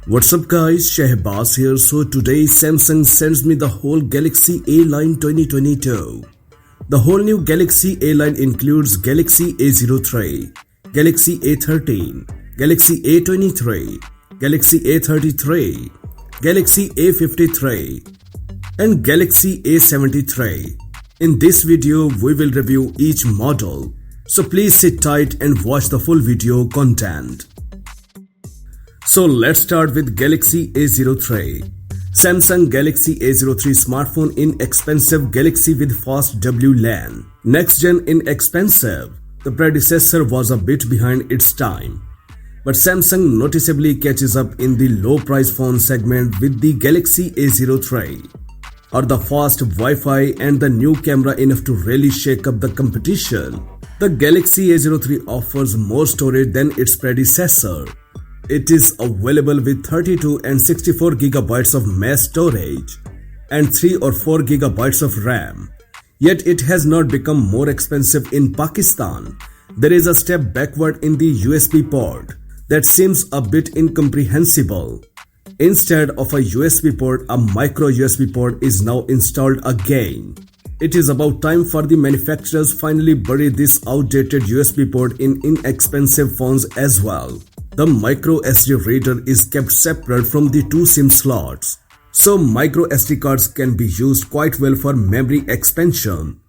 What's up guys, Shahbaz here. So today Samsung sends me the whole Galaxy A line 2022. The whole new Galaxy A line includes Galaxy A03, Galaxy A13, Galaxy A23, Galaxy A33, Galaxy A53 and Galaxy A73. In this video we will review each model, so please sit tight and watch the full video content. So let's start with Galaxy A03. Samsung Galaxy A03 smartphone inexpensive Galaxy with fast WLAN. Next gen inexpensive. The predecessor was a bit behind its time. But Samsung noticeably catches up in the low price phone segment with the Galaxy A03. Are the fast Wi-Fi and the new camera enough to really shake up the competition? The Galaxy A03 offers more storage than its predecessor. It is available with 32 and 64 GB of mass storage and 3 or 4 GB of RAM. Yet it has not become more expensive in Pakistan. There is a step backward in the USB port that seems a bit incomprehensible. Instead of a USB port, a micro USB port is now installed again. It is about time for the manufacturers finally bury this outdated USB port in inexpensive phones as well. The micro SD reader is kept separate from the two SIM slots, so micro SD cards can be used quite well for memory expansion.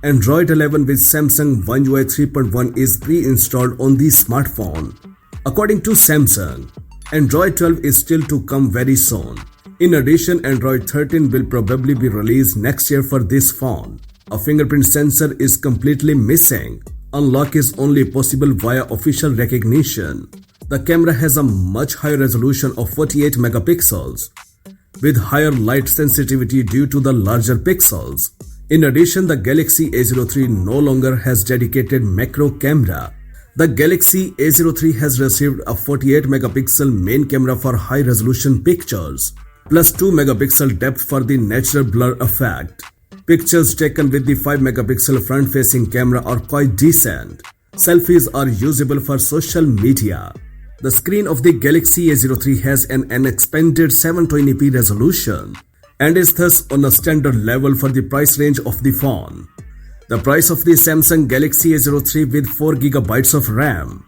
Android 11 with Samsung One UI 3.1 is pre-installed on the smartphone. According to Samsung, Android 12 is still to come very soon. In addition, Android 13 will probably be released next year for this phone. A fingerprint sensor is completely missing. Unlock is only possible via official recognition. The camera has a much higher resolution of 48 megapixels, with higher light sensitivity due to the larger pixels. In addition, the Galaxy A03 no longer has dedicated macro camera. The Galaxy A03 has received a 48 megapixel main camera for high resolution pictures, plus 2 megapixel depth for the natural blur effect. Pictures taken with the 5 megapixel front facing camera are quite decent. Selfies are usable for social media. The screen of the Galaxy A03 has an expanded 720p resolution and is thus on a standard level for the price range of the phone. The price of the Samsung Galaxy A03 with 4GB of RAM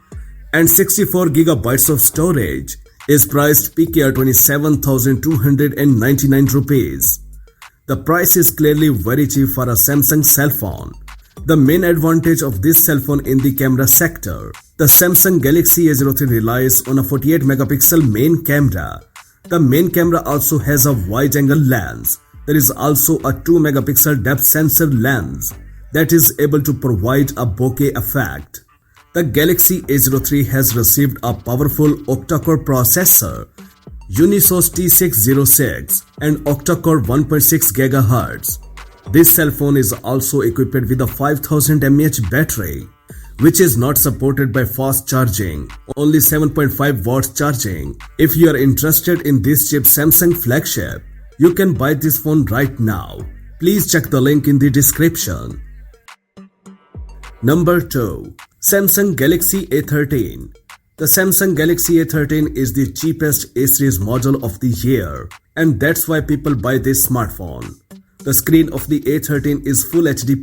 and 64GB of storage is priced PKR 27,299 rupees. The price is clearly very cheap for a Samsung cell phone. The main advantage of this cell phone in the camera sector. The Samsung Galaxy A03 relies on a 48 megapixel main camera. The main camera also has a wide-angle lens. There is also a 2 megapixel depth sensor lens that is able to provide a bokeh effect. The Galaxy A03 has received a powerful octa-core processor, Unisoc T606 and octa-core 1.6 GHz. This cell phone is also equipped with a 5000 mAh battery, which is not supported by fast charging, only 7.5 watts charging. If you are interested in this cheap Samsung Flagship, you can buy this phone right now. Please check the link in the description. Number 2. Samsung Galaxy A13. The Samsung Galaxy A13 is the cheapest A-series model of the year, and that's why people buy this smartphone. The screen of the A13 is Full HD+,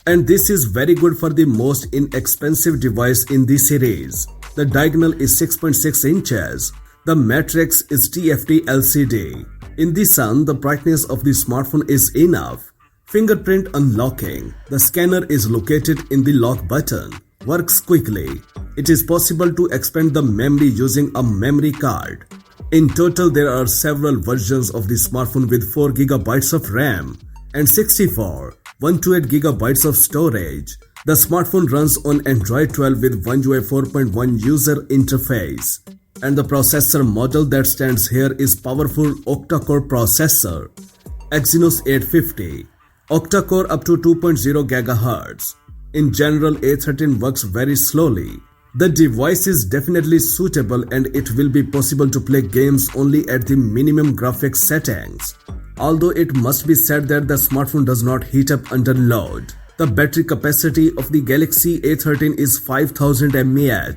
and this is very good for the most inexpensive device in the series. The diagonal is 6.6 inches. The matrix is TFT LCD. In the sun, the brightness of the smartphone is enough. Fingerprint unlocking. The scanner is located in the lock button. Works quickly. It is possible to expand the memory using a memory card. In total, there are several versions of the smartphone with 4 GB of RAM and 64, 128 GB of storage. The smartphone runs on Android 12 with One UI 4.1 user interface. And the processor model that stands here is powerful octa-core processor, Exynos 850, octa-core up to 2.0 GHz. In general, A13 works very slowly. The device is definitely suitable and it will be possible to play games only at the minimum graphics settings. Although it must be said that the smartphone does not heat up under load. The battery capacity of the Galaxy A13 is 5000 mAh,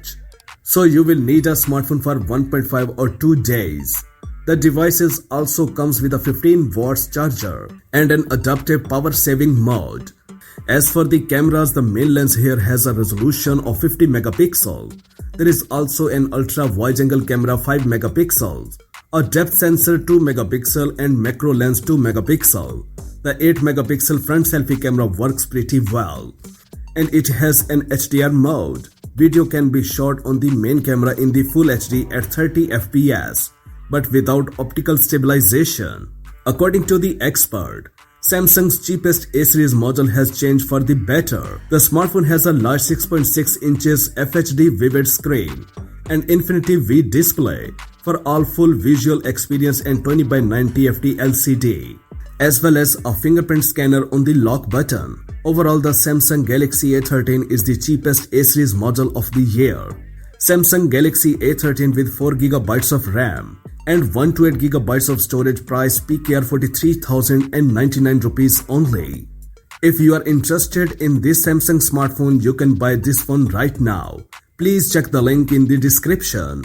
so you will need a smartphone for 1.5 or 2 days. The device also comes with a 15 watts charger and an adaptive power saving mode. As for the cameras, the main lens here has a resolution of 50 megapixels. There is also an ultra wide angle camera 5 megapixels, a depth sensor 2 megapixel and macro lens 2 megapixel. The 8 megapixel front selfie camera works pretty well, and it has an HDR mode. Video can be shot on the main camera in the Full HD at 30 fps, but without optical stabilization. According to the expert, Samsung's cheapest A-series model has changed for the better. The smartphone has a large 6.6 inches FHD vivid screen, an Infinity V display for all full visual experience and 20 by 90 FT LCD, as well as a fingerprint scanner on the lock button. Overall, the Samsung Galaxy A13 is the cheapest A-series model of the year. Samsung Galaxy A13 with 4GB of RAM and 128GB of storage price PKR 43,099 rupees only. If you are interested in this Samsung smartphone, you can buy this phone right now. Please check the link in the description.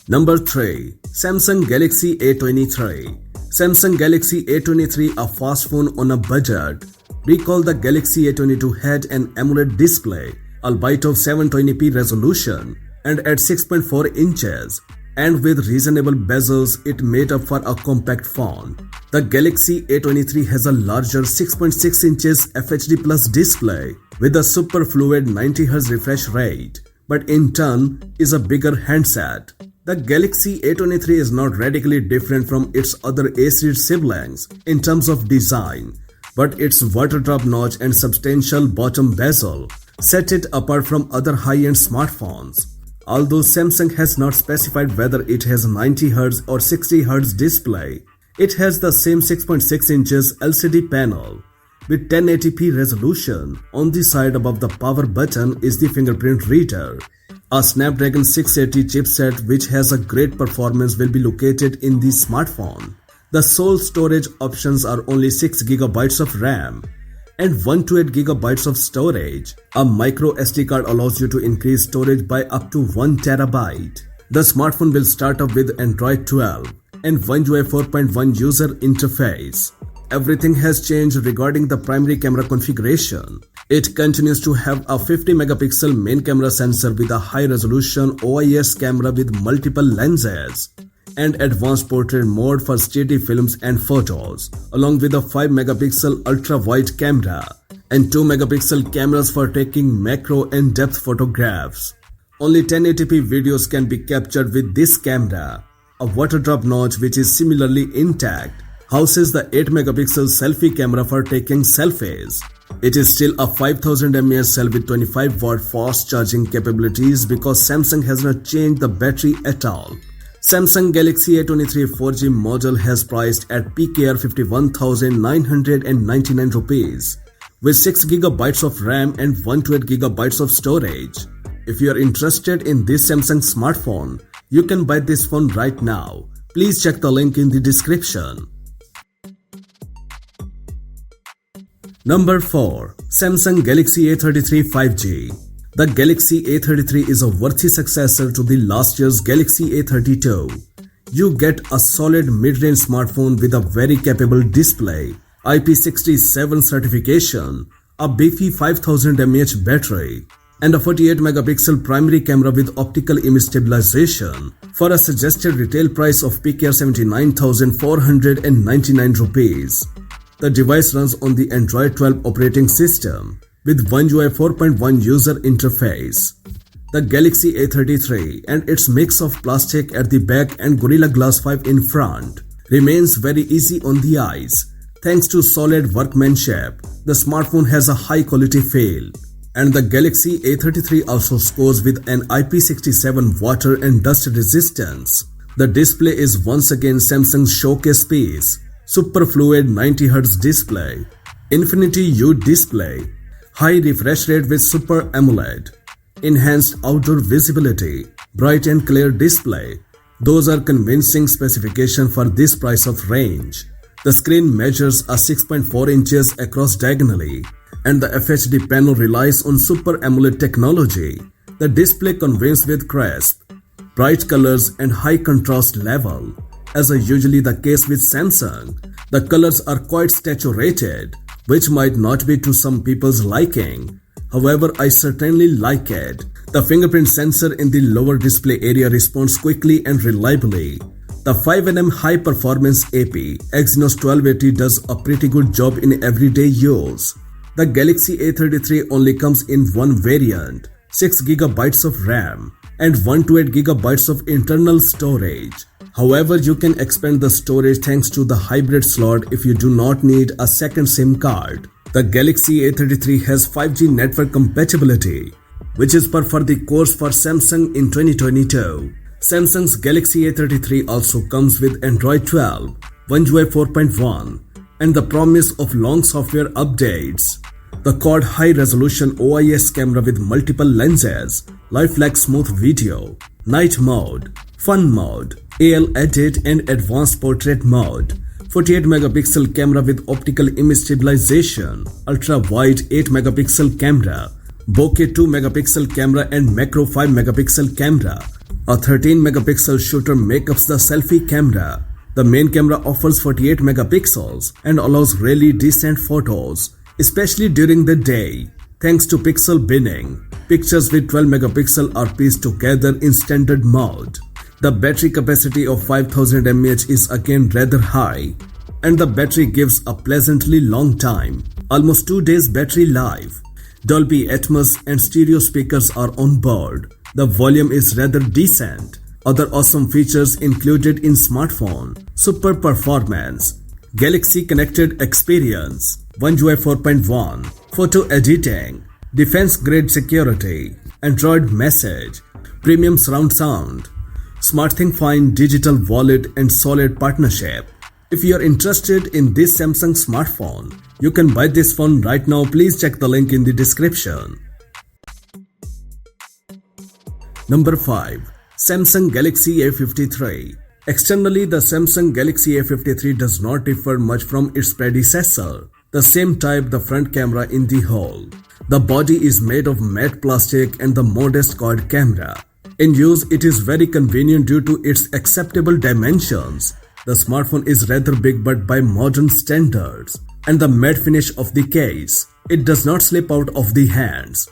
Number 3. Samsung Galaxy A23. Samsung Galaxy A23, a fast phone on a budget. Recall the Galaxy A22 had an AMOLED display, albeit of 720p resolution and at 6.4 inches, and with reasonable bezels it made up for a compact phone. The Galaxy A23 has a larger 6.6 inches FHD Plus display with a super fluid 90Hz refresh rate, but in turn is a bigger handset. The Galaxy A23 is not radically different from its other A-series siblings in terms of design, but its water drop notch and substantial bottom bezel set it apart from other high-end smartphones. Although Samsung has not specified whether it has 90Hz or 60Hz display, it has the same 6.6 inches LCD panel with 1080p resolution. On the side above the power button is the fingerprint reader. A Snapdragon 680 chipset which has a great performance will be located in the smartphone. The sole storage options are only 6GB of RAM and 128GB of storage. A micro SD card allows you to increase storage by up to 1TB. The smartphone will start up with Android 12 and One UI 4.1 user interface. Everything has changed regarding the primary camera configuration. It continues to have a 50 megapixel main camera sensor with a high resolution OIS camera with multiple lenses and advanced portrait mode for steady films and photos, along with a 5 megapixel ultra wide camera and 2 megapixel cameras for taking macro and depth photographs. Only 1080p videos can be captured with this camera. A water drop notch, which is similarly intact, houses the 8 megapixel selfie camera for taking selfies. It is still a 5000 mAh cell with 25 watt fast charging capabilities because Samsung has not changed the battery at all. Samsung Galaxy A23 4G model has priced at PKR 51,999 rupees with 6GB of RAM and 128GB of storage. If you are interested in this Samsung smartphone, you can buy this phone right now. Please check the link in the description. Number 4. Samsung Galaxy A33 5G. The Galaxy A33 is a worthy successor to the last year's Galaxy A32. You get a solid mid-range smartphone with a very capable display, IP67 certification, a beefy 5000 mAh battery, and a 48 megapixel primary camera with optical image stabilization for a suggested retail price of PKR 79,499 rupees. The device runs on the Android 12 operating system with One UI 4.1 user interface. The Galaxy A33 and its mix of plastic at the back and Gorilla Glass 5 in front remains very easy on the eyes. Thanks to solid workmanship, the smartphone has a high quality feel. And the Galaxy A33 also scores with an IP67 water and dust resistance. The display is once again Samsung's showcase piece. Super fluid 90Hz display, Infinity U display, high refresh rate with Super AMOLED, enhanced outdoor visibility, bright and clear display. Those are convincing specifications for this price of range. The screen measures a 6.4 inches across diagonally, and the FHD panel relies on Super AMOLED technology. The display conveys with crisp, bright colors and high contrast level. As is usually the case with Samsung, the colors are quite saturated, which might not be to some people's liking. However, I certainly like it. The fingerprint sensor in the lower display area responds quickly and reliably. The 5nm high-performance AP Exynos 1280 does a pretty good job in everyday use. The Galaxy A33 only comes in one variant, 6GB of RAM and 128GB of internal storage. However, you can expand the storage thanks to the hybrid slot if you do not need a second SIM card. The Galaxy A33 has 5G network compatibility, which is par for the course for Samsung in 2022. Samsung's Galaxy A33 also comes with Android 12, One UI 4.1, and the promise of long software updates. The quad high-resolution OIS camera with multiple lenses, lifelike smooth video, night mode, fun mode, AL edit and advanced portrait mode, 48MP camera with optical image stabilization, ultra-wide 8MP camera, bokeh 2MP camera and macro 5MP camera. A 13MP shooter makes up the selfie camera. The main camera offers 48MP and allows really decent photos, especially during the day. Thanks to pixel binning, pictures with 12MP are pieced together in standard mode. The battery capacity of 5000 mAh is again rather high, and the battery gives a pleasantly long time, almost 2 days battery life. Dolby Atmos and stereo speakers are on board. The volume is rather decent. Other awesome features included in smartphone: super performance, Galaxy Connected Experience, One UI 4.1, photo editing, defense-grade security, Android message, premium surround sound, SmartThing Find digital wallet and solid partnership. If you are interested in this Samsung smartphone, you can buy this phone right now. Please check the link in the description. Number 5. Samsung Galaxy A53. Externally, the Samsung Galaxy A53 does not differ much from its predecessor. The same type, the front camera in the whole. The body is made of matte plastic and the modest quad camera. In use, it is very convenient due to its acceptable dimensions. The smartphone is rather big but by modern standards. And the matte finish of the case, it does not slip out of the hands.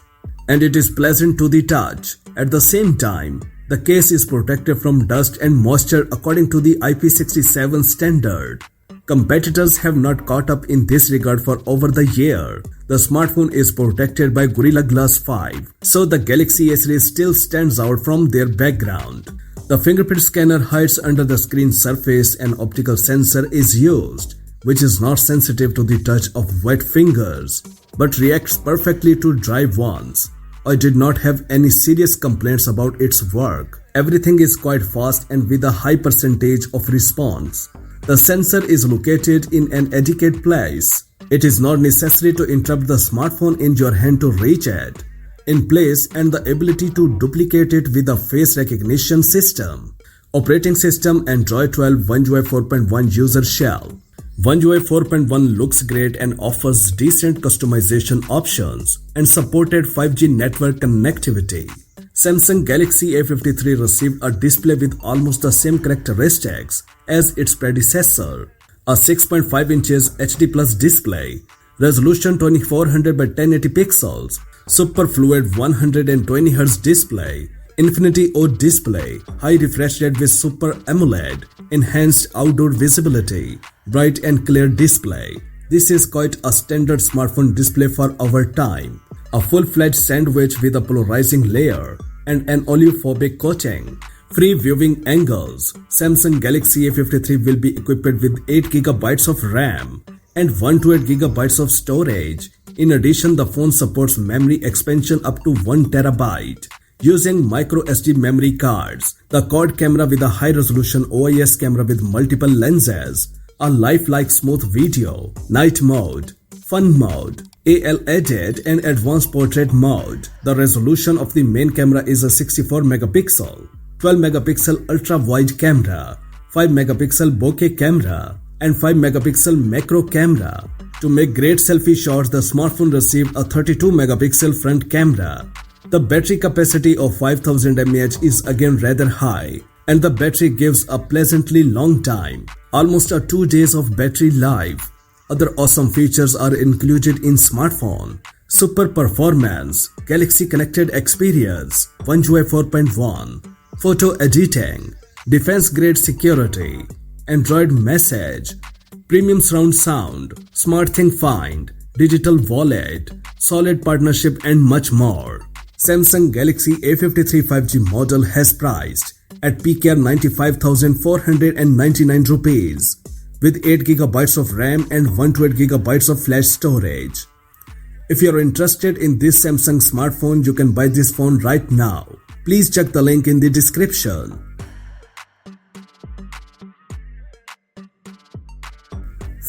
And it is pleasant to the touch. At the same time, the case is protected from dust and moisture according to the IP67 standard. Competitors have not caught up in this regard for over the year. The smartphone is protected by Gorilla Glass 5, so the Galaxy A3 still stands out from their background. The fingerprint scanner hides under the screen surface and optical sensor is used, which is not sensitive to the touch of wet fingers, but reacts perfectly to dry ones. I did not have any serious complaints about its work. Everything is quite fast and with a high percentage of response. The sensor is located in an adequate place. It is not necessary to interrupt the smartphone in your hand to reach it in place, and the ability to duplicate it with a face recognition system. Operating system Android 12 One UI 4.1 user shell. One UI 4.1 looks great and offers decent customization options and supported 5G network connectivity. Samsung Galaxy A53 received a display with almost the same characteristics as its predecessor. A 6.5 inches HD Plus display, resolution 2400 by 1080 pixels, super fluid 120Hz display, Infinity O display, high refresh rate with Super AMOLED, enhanced outdoor visibility, bright and clear display. This is quite a standard smartphone display for our time. A full-fledged sandwich with a polarizing layer and an oleophobic coating. Free viewing angles. Samsung Galaxy A53 will be equipped with 8GB of RAM and 128GB of storage. In addition, the phone supports memory expansion up to 1TB. Using micro SD memory cards, the quad camera with a high-resolution OIS camera with multiple lenses, a lifelike smooth video, night mode, fun mode, AL edit and advanced portrait mode. The resolution of the main camera is a 64MP, 12MP ultra-wide camera, 5MP bokeh camera, and 5 megapixel macro camera. To make great selfie shots, the smartphone received a 32 megapixel front camera. The battery capacity of 5000 mAh is again rather high, and the battery gives a pleasantly long time, almost 2 days of battery life. Other awesome features are included in smartphone: super performance, Galaxy connected experience, One UI 4.1, photo editing, defense grade security, Android message, premium surround sound, SmartThing Find, digital wallet, solid partnership, and much more. Samsung Galaxy A53 5G model has priced at PKR 95,499 rupees with 8GB of RAM and 128GB of flash storage. If you are interested in this Samsung smartphone, you can buy this phone right now. Please check the link in the description.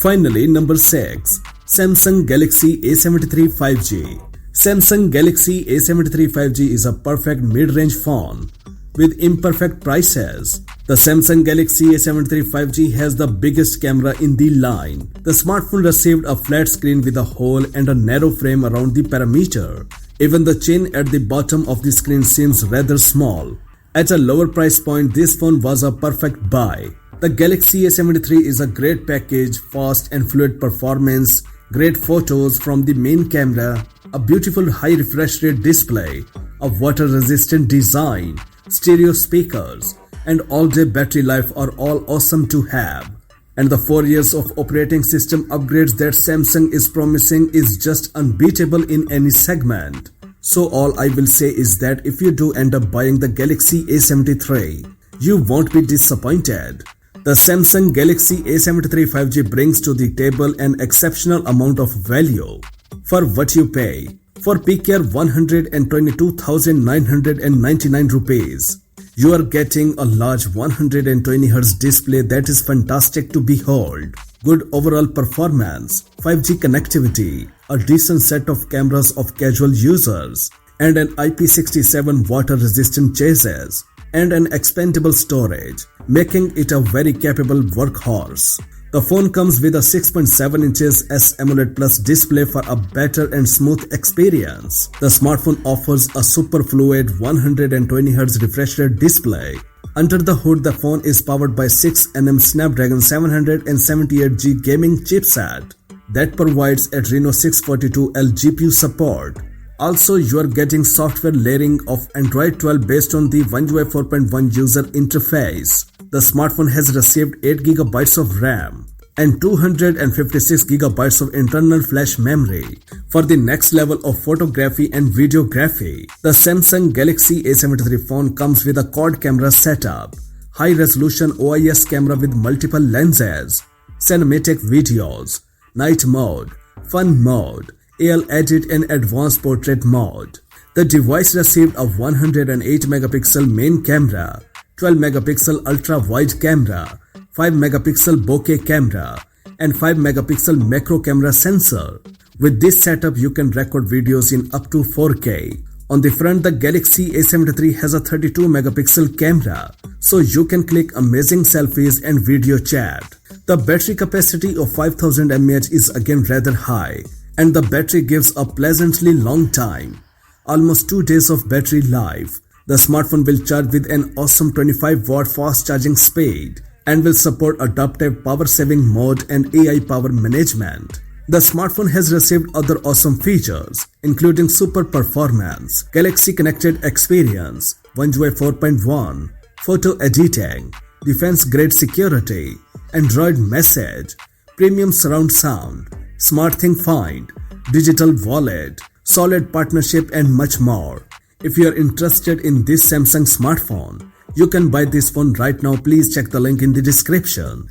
Finally, number 6. Samsung Galaxy A73 5G. Samsung Galaxy A73 5G is a perfect mid-range phone with imperfect prices. The Samsung Galaxy A73 5G has the biggest camera in the line. The smartphone received a flat screen with a hole and a narrow frame around the perimeter. Even the chin at the bottom of the screen seems rather small. At a lower price point, this phone was a perfect buy. The Galaxy A73 is a great package, fast and fluid performance, great photos from the main camera, a beautiful high refresh rate display, a water-resistant design, stereo speakers, and all-day battery life are all awesome to have. And the 4 years of operating system upgrades that Samsung is promising is just unbeatable in any segment. So all I will say is that if you do end up buying the Galaxy A73, you won't be disappointed. The Samsung Galaxy A73 5G brings to the table an exceptional amount of value for what you pay. For PKR 122,999 rupees, you are getting a large 120Hz display that is fantastic to behold, good overall performance, 5G connectivity, a decent set of cameras of casual users, and an IP67 water-resistant chassis, and an expandable storage, making it a very capable workhorse. The phone comes with a 6.7 inches AMOLED Plus display for a better and smooth experience. The smartphone offers a super fluid 120Hz refresh rate display. Under the hood, the phone is powered by 6nm Snapdragon 778G gaming chipset that provides Adreno 642L GPU support. Also, you are getting software layering of Android 12 based on the One UI 4.1 user interface. The smartphone has received 8GB of RAM and 256GB of internal flash memory. For the next level of photography and videography, the Samsung Galaxy A73 phone comes with a quad camera setup, high-resolution OIS camera with multiple lenses, cinematic videos, night mode, fun mode, AL edit and advanced portrait mode. The device received a 108 megapixel main camera, 12 megapixel ultra-wide camera, 5 megapixel bokeh camera, and 5 megapixel macro camera sensor. With this setup, you can record videos in up to 4K. On the front, the Galaxy A73 has a 32 megapixel camera, so you can click amazing selfies and video chat. The battery capacity of 5000 mAh is again rather high, and the battery gives a pleasantly long time, almost 2 days of battery life. The smartphone will charge with an awesome 25-watt fast charging speed and will support adaptive power saving mode and AI power management. The smartphone has received other awesome features, including super performance, Galaxy connected experience, One UI 4.1, photo editing, defense grade security, Android message, premium surround sound, SmartThing Find, digital wallet, solid partnership, and much more. If you are interested in this Samsung smartphone, you can buy this phone right now. Please check the link in the description.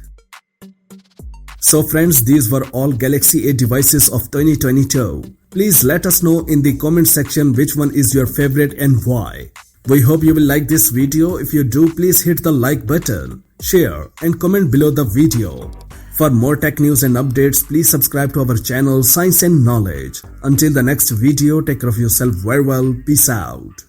So friends, these were all Galaxy A devices of 2022. Please let us know in the comment section which one is your favorite and why. We hope you will like this video. If you do, please hit the like button, share and comment below the video. For more tech news and updates, please subscribe to our channel Science and Knowledge. Until the next video, take care of yourself very well. Peace out.